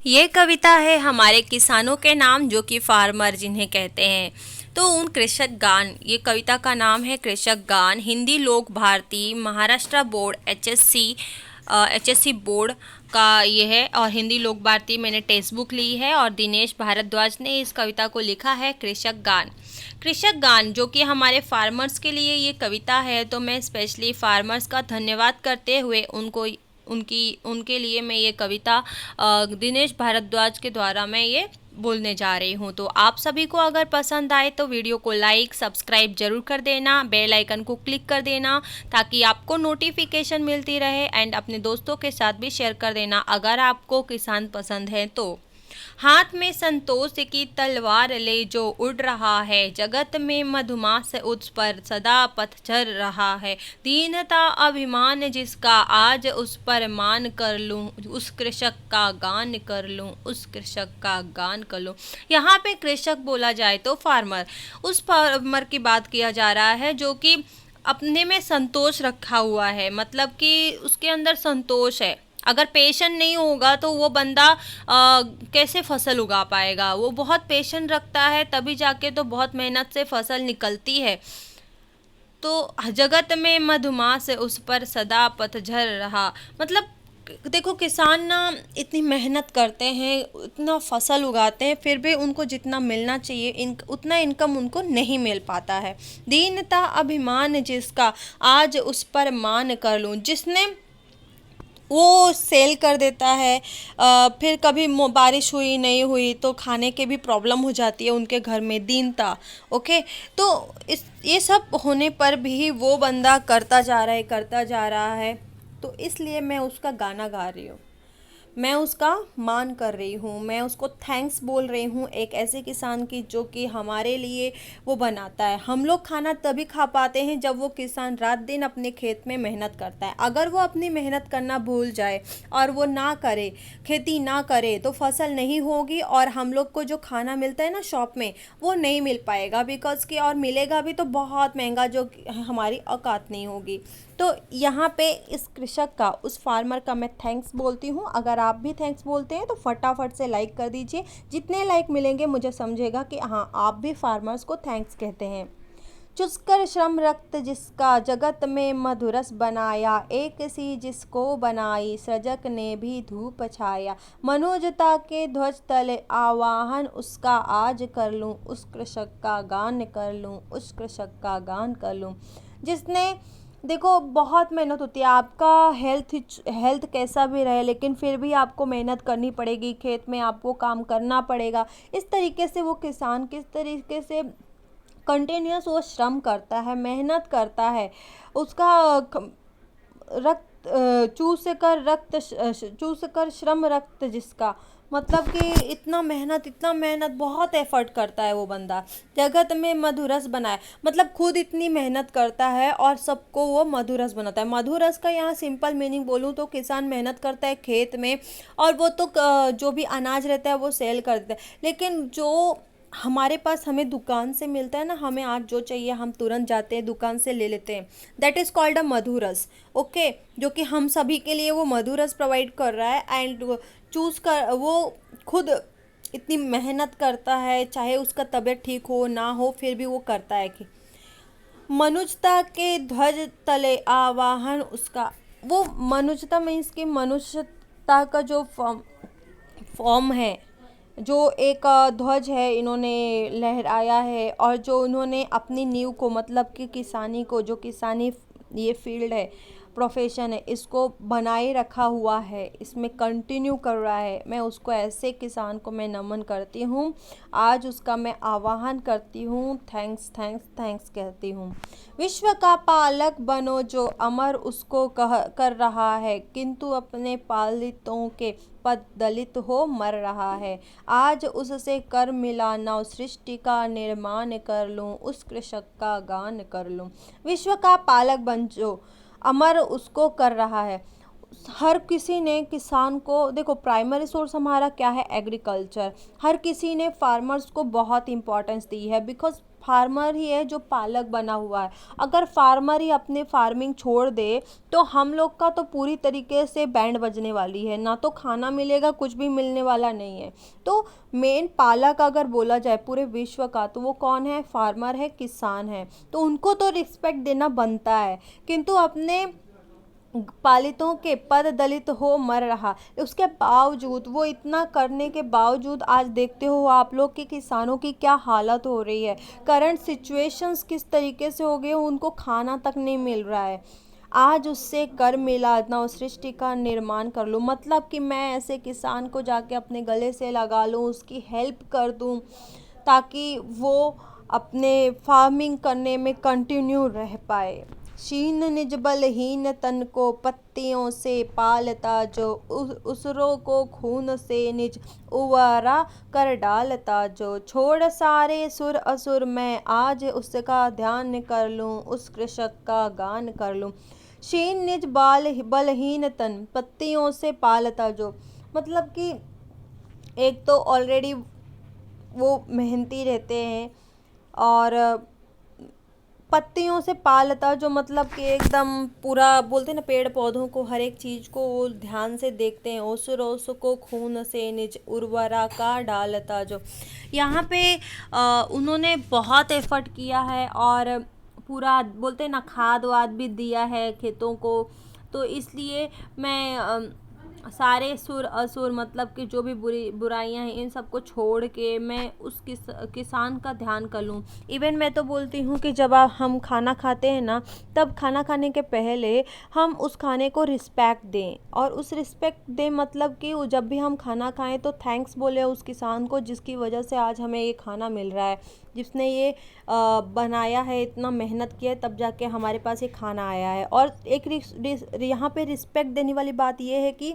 ये कविता है हमारे किसानों के नाम, जो कि फार्मर जिन्हें कहते हैं। तो उन कृषक गान, ये कविता का नाम है कृषक Gaan. Hindi Lok Bharati, Maharashtra board HSC board का ये है। और हिंदी लोक भारती मैंने टेक्स्ट बुक ली है, और दिनेश भारद्वाज ने इस कविता को लिखा है कृषक गान। कृषक गान जो कि हमारे फार्मर्स के लिए ये कविता है, तो मैं स्पेशली फार्मर्स का धन्यवाद करते हुए उनके लिए मैं ये कविता दिनेश भारद्वाज के द्वारा मैं ये बोलने जा रही हूँ। तो आप सभी को अगर पसंद आए तो वीडियो को लाइक सब्सक्राइब जरूर कर देना, बेल आइकन को क्लिक कर देना ताकि आपको नोटिफिकेशन मिलती रहे, एंड अपने दोस्तों के साथ भी शेयर कर देना अगर आपको किसान पसंद है तो। हाथ में संतोष की तलवार ले जो उड़ रहा है, जगत में मधुमास उस पर सदा पतझर रहा है। दीनता अभिमान जिसका, आज उस पर मान कर लूं, उस कृषक का गान कर लूं, उस कृषक का गान कर लूं। यहाँ पे कृषक बोला जाए तो फार्मर, उस फार्मर की बात किया जा रहा है जो कि अपने में संतोष रखा हुआ है, मतलब कि उसके अंदर संतोष है। अगर पेशेंट नहीं होगा तो वो बंदा कैसे फसल उगा पाएगा। वो बहुत पेशेंट रखता है, तभी जाके तो बहुत मेहनत से फसल निकलती है। तो जगत में मधुमास उस पर सदा पतझर रहा, मतलब देखो किसान ना इतनी मेहनत करते हैं, इतना फसल उगाते हैं, फिर भी उनको जितना मिलना चाहिए उतना इनकम उनको नहीं मिल पाता है। दीनता अभिमान जिसका, आज उस पर मान कर लूं, जिसने वो सेल कर देता है। फिर कभी बारिश हुई नहीं हुई तो खाने के भी प्रॉब्लम हो जाती है उनके घर में, दीनता। ओके, तो इस ये सब होने पर भी वो बंदा करता जा रहा है। तो इसलिए मैं उसका गाना गा रही हूँ, मैं उसका मान कर रही हूँ, मैं उसको थैंक्स बोल रही हूँ एक ऐसे किसान की जो कि हमारे लिए वो बनाता है। हम लोग खाना तभी खा पाते हैं जब वो किसान रात दिन अपने खेत में मेहनत करता है। अगर वो अपनी मेहनत करना भूल जाए और वो ना करे, खेती ना करे, तो फसल नहीं होगी, और हम लोग को जो खाना मिलता है ना शॉप में, वो नहीं मिल पाएगा, बिकॉज कि और मिलेगा भी तो बहुत महंगा, जो हमारी औकात नहीं होगी। तो यहाँ पे इस कृषक का, उस फार्मर का मैं थैंक्स बोलती हूँ। अगर आप भी थैंक्स बोलते हैं तो फटाफट से लाइक कर दीजिए। जितने लाइक मिलेंगे मुझे समझेगा कि हाँ आप भी फार्मर्स को थैंक्स कहते हैं। चुसकर श्रम रक्त जिसका, जगत में मधुरस बनाया, एक सी जिसको बनाई, सृजक ने भी धूप छाया। मनोजता के ध्वज तले आवाहन उसका, आज कर लूँ उस कृषक का गान कर लूँ, उस कृषक का गान कर लूँ। जिसने, देखो बहुत मेहनत होती है, आपका हेल्थ कैसा भी रहे लेकिन फिर भी आपको मेहनत करनी पड़ेगी, खेत में आपको काम करना पड़ेगा। इस तरीके से वो किसान किस तरीके से कंटिन्यूस वो श्रम करता है, मेहनत करता है। उसका रक्त चूस कर श्रम रक्त जिसका, मतलब कि इतना मेहनत बहुत एफर्ट करता है वो बंदा। जगत में मधुरस बनाए, मतलब खुद इतनी मेहनत करता है और सबको वो मधुरस बनाता है। मधुरस का यहाँ सिंपल मीनिंग बोलूँ तो किसान मेहनत करता है खेत में, और वो तो जो भी अनाज रहता है वो सेल कर देता है, लेकिन जो हमारे पास हमें दुकान से मिलता है ना, हमें आज जो चाहिए हम तुरंत जाते हैं दुकान से ले लेते हैं, दैट इज़ कॉल्ड अ मधुरस। ओके, जो कि हम सभी के लिए वो मधुरस प्रोवाइड कर रहा है। एंड चूज़ कर, वो खुद इतनी मेहनत करता है, चाहे उसका तबीयत ठीक हो ना हो फिर भी वो करता है कि मनुजता के ध्वज तले आवाहन उसका। वो मनुजता मीन्स कि मनुष्यता का जो फॉर्म है, जो एक ध्वज है इन्होंने लहराया है, और जो उन्होंने अपनी नींव को, मतलब कि किसानी को, जो किसानी ये फील्ड है, प्रोफेशन है, इसको बनाए रखा हुआ है, इसमें कंटिन्यू कर रहा है, मैं उसको, ऐसे किसान को मैं नमन करती हूँ। आज उसका मैं आवाहन करती हूँ, थैंक्स थैंक्स थैंक्स कहती हूँ। विश्व का पालक बनो जो अमर उसको कर रहा है, किंतु अपने पालितों के पद दलित हो मर रहा है। आज उससे कर मिला नव सृष्टि का निर्माण कर लूँ, उस कृषक का गान कर लूँ। विश्व का पालक बन जो अमर उसको कर रहा है, हर किसी ने किसान को, देखो प्राइमरी सोर्स हमारा क्या है, एग्रीकल्चर। हर किसी ने फार्मर्स को बहुत इंपॉर्टेंस दी है, बिकॉज फार्मर ही है जो पालक बना हुआ है। अगर फार्मर ही अपने फार्मिंग छोड़ दे तो हम लोग का तो पूरी तरीके से बैंड बजने वाली है, ना तो खाना मिलेगा, कुछ भी मिलने वाला नहीं है। तो मेन पालक अगर बोला जाए पूरे विश्व का, तो वो कौन है, फार्मर है, किसान है। तो उनको तो रिस्पेक्ट देना बनता है, किंतु अपने पालितों के पद दलित हो मर रहा, उसके बावजूद, वो इतना करने के बावजूद आज देखते हो आप लोग कि किसानों की क्या हालत हो रही है। करंट सिचुएशंस किस तरीके से हो गए, उनको खाना तक नहीं मिल रहा है। आज उससे कर मिला ना, उस सृष्टि का निर्माण कर लूँ, मतलब कि मैं ऐसे किसान को जाके अपने गले से लगा लूँ, उसकी हेल्प कर दूँ, ताकि वो अपने फार्मिंग करने में कंटिन्यू रह पाए। शीन निज बलहीन तन को पत्तियों से पालता जो, उसरों को खून से निज उवारा कर डालता जो। छोड़ सारे सुर असुर मैं आज उसका ध्यान कर लूँ, उस कृषक का गान कर लूँ। शीन निज बलहीन तन, पत्तियों से पालता जो, मतलब कि एक तो ऑलरेडी वो मेहनती रहते हैं, और पत्तियों से पालता जो, मतलब कि एकदम पूरा बोलते हैं ना, पेड़ पौधों को, हर एक चीज़ को वो ध्यान से देखते हैं। ओस रोस को खून से निज उर्वरा का डालता जो, यहाँ पे उन्होंने बहुत एफर्ट किया है, और पूरा बोलते हैं ना, खाद वाद भी दिया है खेतों को। तो इसलिए मैं सारे सुर असुर, मतलब कि जो भी बुराइयां हैं, इन सबको छोड़ के मैं उस किसान का ध्यान कर लूँ। इवन मैं तो बोलती हूँ कि जब हम खाना खाते हैं ना, तब खाना खाने के पहले हम उस खाने को रिस्पेक्ट दें, और उस रिस्पेक्ट दें मतलब कि जब भी हम खाना खाएं तो थैंक्स बोले उस किसान को, जिसकी वजह से आज हमें ये खाना मिल रहा है, जिसने ये बनाया है, इतना मेहनत किया है, तब जाके हमारे पास ये खाना आया है। और एक यहाँ पे रिस्पेक्ट देने वाली बात ये है कि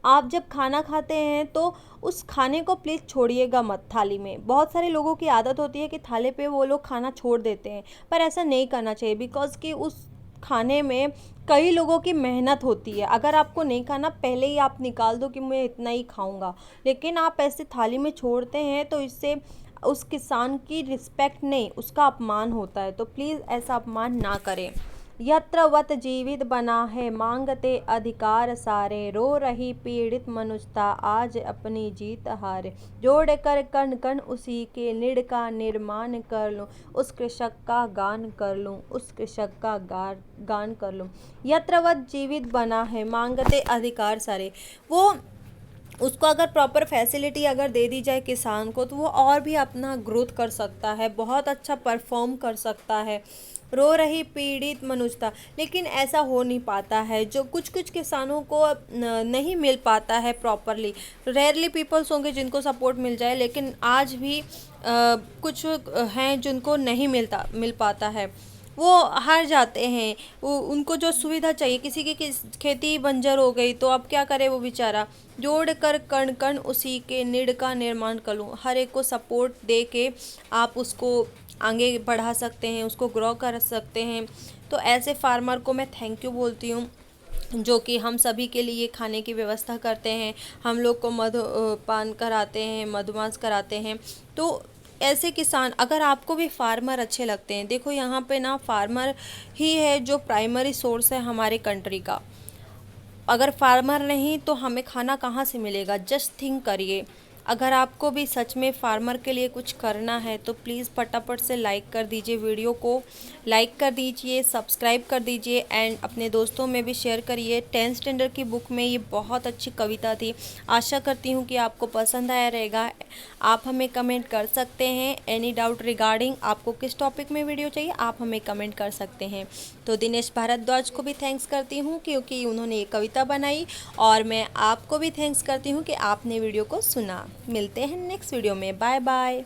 आप जब खाना खाते हैं तो उस खाने को प्लीज़ छोड़िएगा मत थाली में। बहुत सारे लोगों की आदत होती है कि थाली पे वो लोग खाना छोड़ देते हैं, पर ऐसा नहीं करना चाहिए, बिकॉज़ कि उस खाने में कई लोगों की मेहनत होती है। अगर आपको नहीं खाना, पहले ही आप निकाल दो कि मैं इतना ही खाऊंगा, लेकिन आप ऐसे थाली में छोड़ते हैं तो इससे उस किसान की रिस्पेक्ट नहीं, उसका अपमान होता है। तो प्लीज़ ऐसा अपमान ना करें। यत्र वत जीवित बना है मांगते अधिकार सारे, रो रही पीड़ित मनुष्यता आज अपनी जीत हारे। जोड़ कर कण कण उसी के निड़ का निर्माण कर लूँ, उस कृषक का गान कर लूँ, उस कृषक का गान कर लूँ। यत्र वत जीवित बना है मांगते अधिकार सारे, वो उसको अगर प्रॉपर फैसिलिटी अगर दे दी जाए किसान को, तो वो और भी अपना ग्रोथ कर सकता है, बहुत अच्छा परफॉर्म कर सकता है। रो रही पीड़ित मनुष्यता, लेकिन ऐसा हो नहीं पाता है, जो कुछ कुछ किसानों को नहीं मिल पाता है प्रॉपरली। रेयरली पीपल्स होंगे जिनको सपोर्ट मिल जाए, लेकिन आज भी कुछ हैं जिनको नहीं मिल पाता है, वो हार जाते हैं। वो उनको जो सुविधा चाहिए, किसी की खेती बंजर हो गई तो अब क्या करे वो बेचारा। जोड़ कर कण कण उसी के निड़ का निर्माण कर लूँ, हर एक को सपोर्ट दे के आप उसको आगे बढ़ा सकते हैं, उसको ग्रो कर सकते हैं। तो ऐसे फार्मर को मैं थैंक यू बोलती हूँ, जो कि हम सभी के लिए खाने की व्यवस्था करते हैं, हम लोग को मधुपान कराते हैं, मधुमास कराते हैं। तो ऐसे किसान, अगर आपको भी फार्मर अच्छे लगते हैं, देखो यहाँ पे ना फार्मर ही है जो प्राइमरी सोर्स है हमारे कंट्री का। अगर फार्मर नहीं तो हमें खाना कहाँ से मिलेगा, जस्ट थिंक करिए। अगर आपको भी सच में फार्मर के लिए कुछ करना है तो प्लीज़ फटाफट से लाइक कर दीजिए, वीडियो को लाइक कर दीजिए, सब्सक्राइब कर दीजिए, एंड अपने दोस्तों में भी शेयर करिए। 10th स्टैंडर्ड की बुक में ये बहुत अच्छी कविता थी, आशा करती हूँ कि आपको पसंद आया रहेगा। आप हमें कमेंट कर सकते हैं, एनी डाउट रिगार्डिंग आपको किस टॉपिक में वीडियो चाहिए, आप हमें कमेंट कर सकते हैं। तो दिनेश भारद्वाज को भी थैंक्स करती हूँ क्योंकि उन्होंने ये कविता बनाई, और मैं आपको भी थैंक्स करती हूँ कि आपने वीडियो को सुना। मिलते हैं नेक्स्ट वीडियो में, बाय बाय।